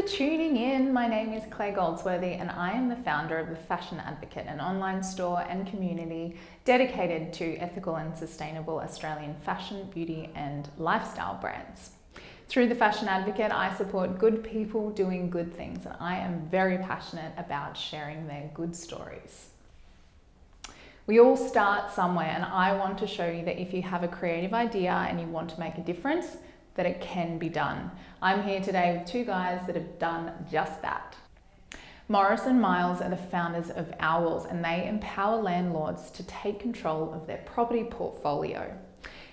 tuning in. My name is Claire Goldsworthy and I am the founder of the Fashion Advocate, an online store and community dedicated to ethical and sustainable Australian fashion, beauty and lifestyle brands. Through the Fashion Advocate, I support good people doing good things, and I am very passionate about sharing their good stories. We all start somewhere, and I want to show you that if you have a creative idea and you want to make a difference, that it can be done. I'm here today with two guys that have done just that. Maurice and Miles are the founders of Owls, and they empower landlords to take control of their property portfolio.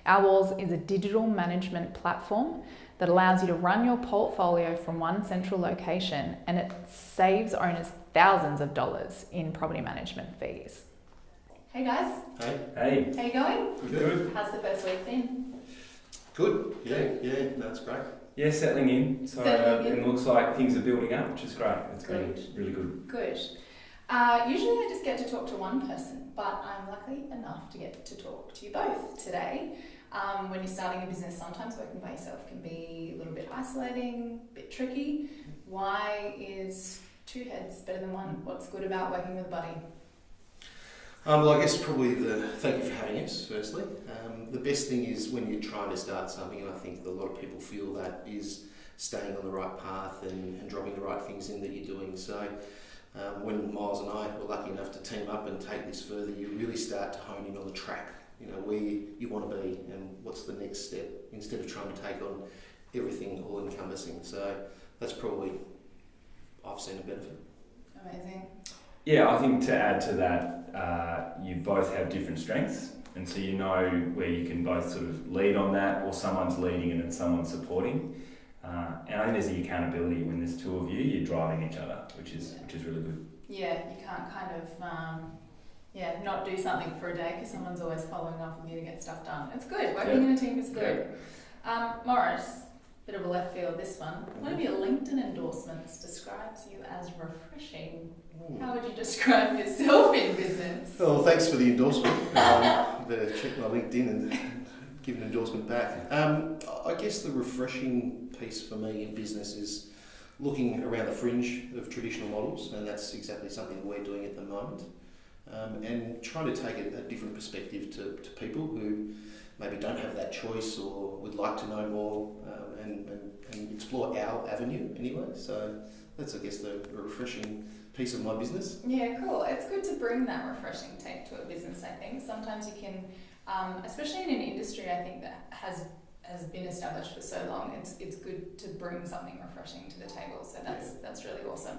Owls is a digital management platform that allows you to run your portfolio from one central location, and it saves owners thousands of dollars in property management fees. Hey guys. Hey. How you going? Good. How's the first week been? Good. Yeah, that's great. Yeah, settling in. So it looks like things are building up, which is great. It's been really good. Good. Usually I just get to talk to one person, but I'm lucky enough to get to talk to you both today. When you're starting a business, sometimes working by yourself can be a little bit isolating, a bit tricky. Why is two heads better than one? What's good about working with a buddy? Well, I guess probably thank you for having us, firstly. The best thing is when you're trying to start something, and I think a lot of people feel that, is staying on the right path and dropping the right things in that you're doing. So when Miles and I were lucky enough to team up and take this further, you really start to hone in on the track, where you want to be and what's the next step, instead of trying to take on everything all-encompassing. So that's probably, I've seen a benefit. Amazing. Yeah, I think to add to that, you both have different strengths, and so you know where you can both sort of lead on that, or someone's leading and then someone's supporting. And I think there's the accountability when there's two of you, you're driving each other, which is really good. Yeah, you can't kind of not do something for a day because someone's always following up with you to get stuff done. It's good. Working in a team is good. Morris, bit of a left field this one. One of your LinkedIn endorsements describes you as refreshing. How would you describe yourself in business? Well, thanks for the endorsement. Better check my LinkedIn and give an endorsement back. I guess the refreshing piece for me in business is looking around the fringe of traditional models, and that's exactly something that we're doing at the moment. And trying to take a different perspective to people who maybe don't have that choice or would like to know more and explore our avenue anyway. So that's, I guess, the refreshing piece of my business. Yeah, cool. It's good to bring that refreshing take to a business, I think. Sometimes you can, especially in an industry, I think that has been established for so long, it's good to bring something refreshing to the table. So that's really awesome.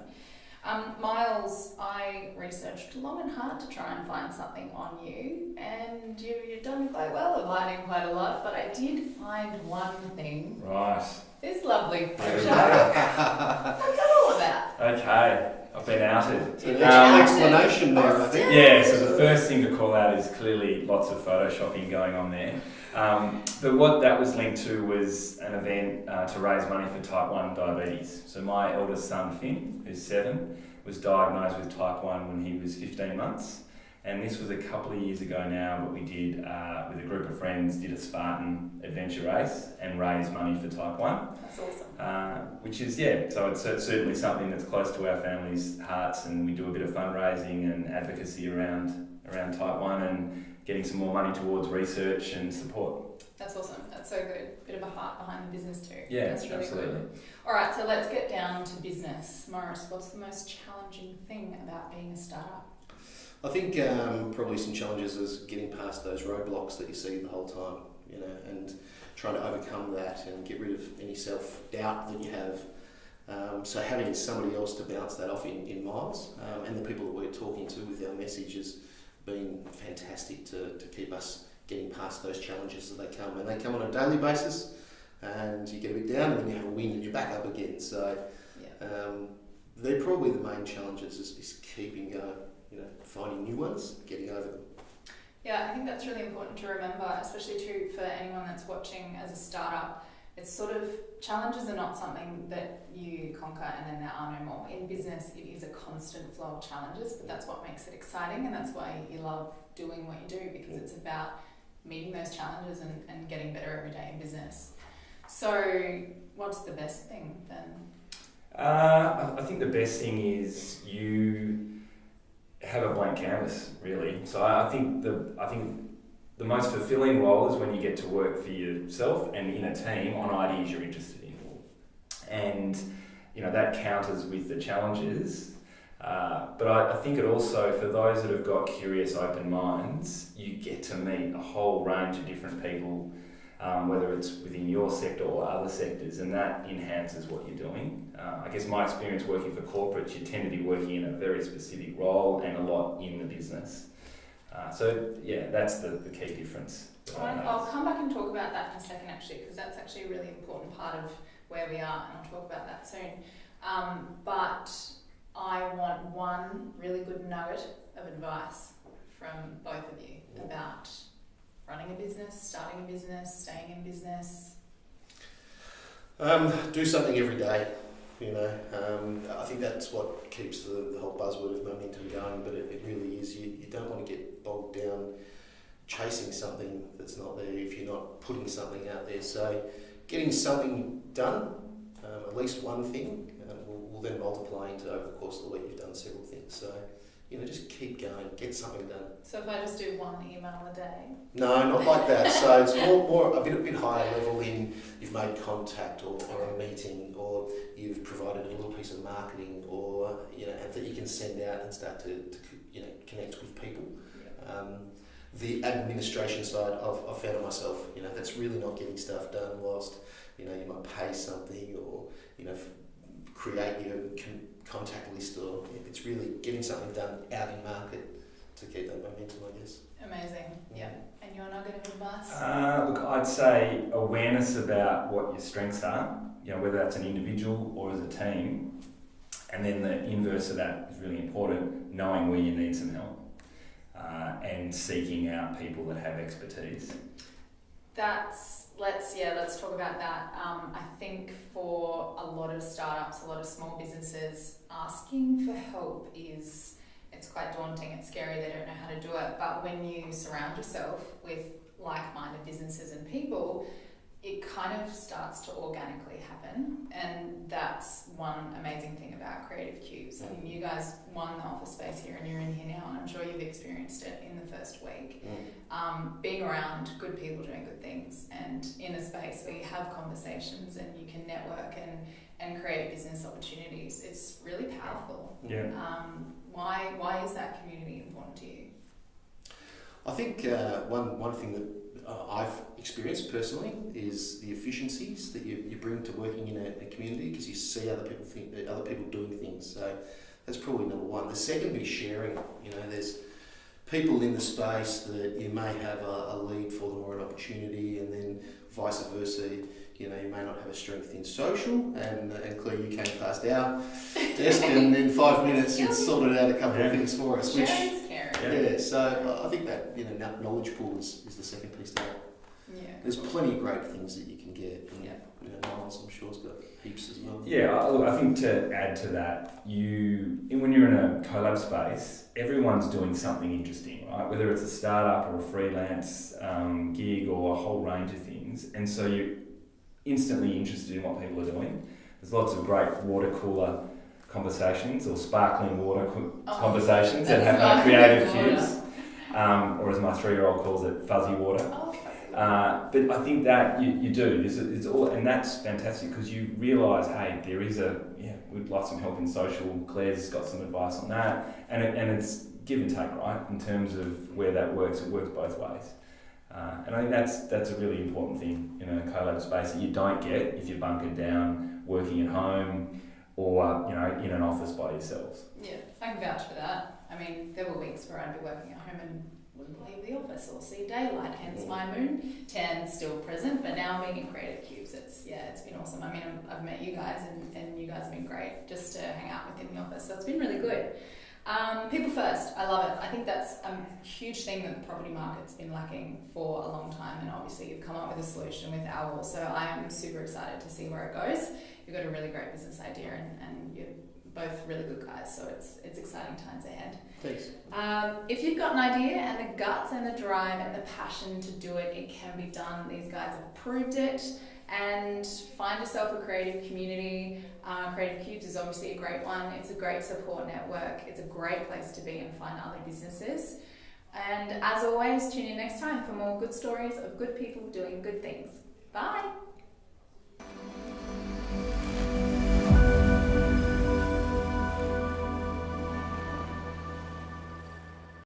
Miles, I researched long and hard to try and find something on you, and you've done quite well of hiding quite a lot, but I did find one thing. Right. This lovely photo. What's that all about? Okay, I've been outed. So explanation there, I think. Yeah, so the first thing to call out is clearly lots of photoshopping going on there. But what that was linked to was an event to raise money for type 1 diabetes. So my eldest son, Finn, who's 7, was diagnosed with type 1 when he was 15 months. And this was a couple of years ago now, but we did, with a group of friends, did a Spartan adventure race and raised money for type 1. That's awesome. Which is, so it's certainly something that's close to our family's hearts, and we do a bit of fundraising and advocacy around type 1 and getting some more money towards research and support. That's awesome. That's so good. Bit of a heart behind the business too. Yeah, that's really absolutely. Good. All right, so let's get down to business. Morris, what's the most challenging thing about being a startup? I think probably some challenges is getting past those roadblocks that you see the whole time, and trying to overcome that and get rid of any self-doubt that you have. So having somebody else to bounce that off in Miles, and the people that we're talking to with our message has been fantastic to keep us getting past those challenges as they come. And they come on a daily basis, and you get a bit down and then you have a win and you're back up again. So they're probably the main challenges is keeping going. Finding new ones, getting over them. Yeah, I think that's really important to remember, especially too for anyone that's watching as a startup. It's sort of, challenges are not something that you conquer and then there are no more. In business, it is a constant flow of challenges, but that's what makes it exciting, and that's why you love doing what you do, because it's about meeting those challenges and getting better every day in business. So what's the best thing then? I think the best thing is you have a blank canvas, really. So I think the most fulfilling role is when you get to work for yourself and in a team on ideas you're interested in, and that counters with the challenges. But I think it also, for those that have got curious, open minds, you get to meet a whole range of different people, whether it's within your sector or other sectors, and that enhances what you're doing. I guess my experience working for corporates, you tend to be working in a very specific role and a lot in the business. So that's the key difference. I'll come back and talk about that in a second, actually, because that's actually a really important part of where we are, and I'll talk about that soon. But I want one really good nugget of advice from both of you about running a business, starting a business, staying in business. Do something every day. I think that's what keeps the whole buzzword of momentum going, but it really is. You don't want to get bogged down chasing something that's not there if you're not putting something out there. So getting something done, at least one thing, will then multiply into, over the course of the week, you've done several things. So, just keep going, get something done. So if I just do one email a day? No, not like that. So it's more a bit higher level in you've made contact or a meeting, or you've provided a little piece of marketing, or that you can send out and start to connect with people. Yeah. The administration side, I've found it myself. That's really not getting stuff done whilst you might pay something or create your contact list, or it's really getting something done out in market to keep that momentum, I guess. Amazing. Yeah. And your nugget of advice? Look, I'd say awareness about what your strengths are, whether that's an individual or as a team, and then the inverse of that is really important, knowing where you need some help, and seeking out people that have expertise. Let's talk about that. I think for a lot of startups, a lot of small businesses, asking for help it's quite daunting, it's scary, they don't know how to do it. But when you surround yourself with like-minded businesses and people, it kind of starts to organically happen. And that's one amazing thing about Creative Cubes. I mean, you guys won the office space here and you're in here now, and I'm sure you've experienced it in the first week. Being around good people doing good things and in a space where you have conversations and you can network and create business opportunities, it's really powerful. Yeah. Why is that community important to you? I think one thing that I've experienced personally is the efficiencies that you bring to working in a community, because you see other people doing things. So that's probably number one. The second is sharing. There's people in the space that you may have a lead for them or an opportunity, and then vice versa. You may not have a strength in social, and Claire, you came past our desk, and in 5 minutes you'd sorted out a couple of things for us. Sharing's caring. Yeah, so I think that knowledge pool is the second piece to that. Yeah. There's plenty of great things that you can get, and Miles, I'm sure, has got heaps as well. Yeah, I think to add to that, when you're in a collab space, everyone's doing something interesting, right? Whether it's a startup or a freelance gig or a whole range of things, and so you're instantly interested in what people are doing. There's lots of great water cooler conversations or sparkling water conversations that have Creative Cubes, or as my 3-year-old calls it, fuzzy water. But I think that you do. It's all, and that's fantastic, because you realise, hey, we'd like some help in social. Claire's got some advice on that, and it's give and take, right? In terms of where that works, it works both ways. And I think that's a really important thing in a collab space that you don't get if you're bunkered down working at home or in an office by yourselves. Yeah, I can vouch for that. I mean, there were weeks where I'd be working at home and wouldn't leave the office or see daylight, hence my moon tan still present. But now being in Creative Cubes, it's been awesome. I mean, I've met you guys and you guys have been great just to hang out within the office, so it's been really good. People first, I love it. I think that's a huge thing that the property market's been lacking for a long time, and obviously you've come up with a solution with Owl, so I am super excited to see where it goes. You've got a really great business idea, and you're both really good guys, so it's exciting times ahead. Thanks. If you've got an idea and the guts and the drive and the passion to do it, it can be done. These guys have proved it. And find yourself a creative community. Creative Cubes is obviously a great one. It's a great support network. It's a great place to be and find other businesses. And as always, tune in next time for more good stories of good people doing good things. Bye.